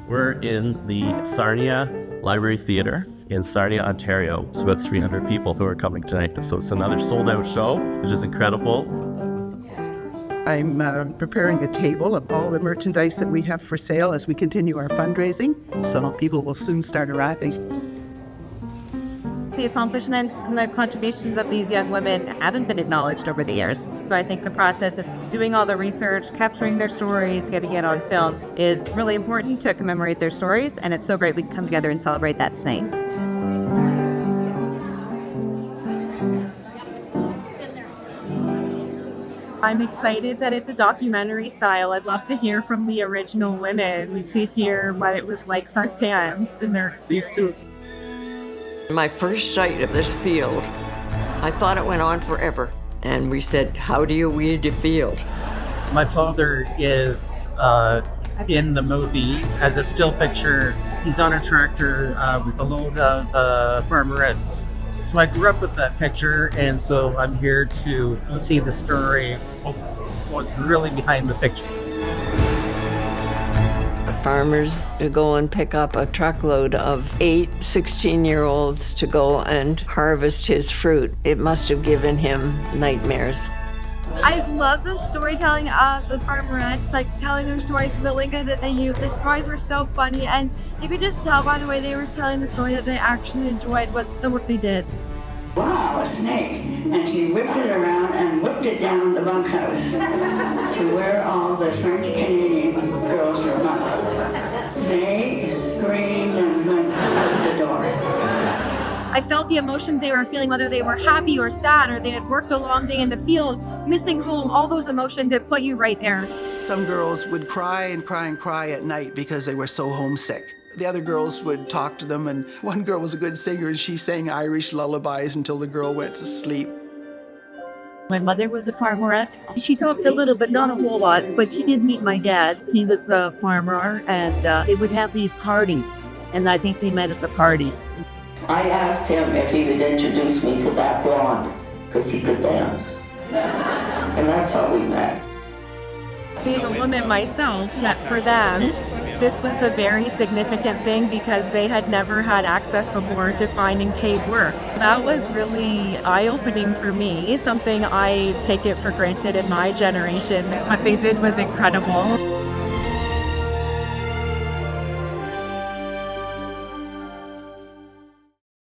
We're in the Sarnia Library Theatre in Sarnia, Ontario. It's about 300 people who are coming tonight. So it's another sold-out show, which is incredible. I'm preparing a table of all the merchandise that we have for sale as we continue our fundraising. So people will soon start arriving. The accomplishments and the contributions of these young women haven't been acknowledged over the years. So I think the process of doing all the research, capturing their stories, getting it on film is really important to commemorate their stories. And it's so great we can come together and celebrate that tonight. I'm excited that it's a documentary style. I'd love to hear from the original women to hear what it was like firsthand in their experience. My first sight of this field, I thought it went on forever. And we said, how do you weed a field? My father is in the movie as a still picture. He's on a tractor with a load of farmerettes. So I grew up with that picture, and so I'm here to see the story of what's really behind the picture. Farmers to go and pick up a truckload of 8 16-year-olds to go and harvest his fruit. It must have given him nightmares. I love the storytelling of the farmerettes, like telling their stories, the lingo that they use. The stories were so funny, and you could just tell by the way they were telling the story that they actually enjoyed the work they did. Wow, a snake. And she whipped it around and whipped it down the bunkhouse to where all the French Canadian girls were mugged. They screamed and went out the door. I felt the emotions they were feeling, whether they were happy or sad, or they had worked a long day in the field, missing home, all those emotions, it put you right there. Some girls would cry and cry and cry at night because they were so homesick. The other girls would talk to them, and one girl was a good singer, and she sang Irish lullabies until the girl went to sleep. My mother was a farmerette. She talked a little, but not a whole lot. But she did meet my dad. He was a farmer, and they would have these parties. And I think they met at the parties. I asked him if he would introduce me to that blonde, because he could dance. And that's how we met. Being a woman myself, that for them, this was a very significant thing because they had never had access before to finding paid work. That was really eye-opening for me, something I take it for granted in my generation. What they did was incredible.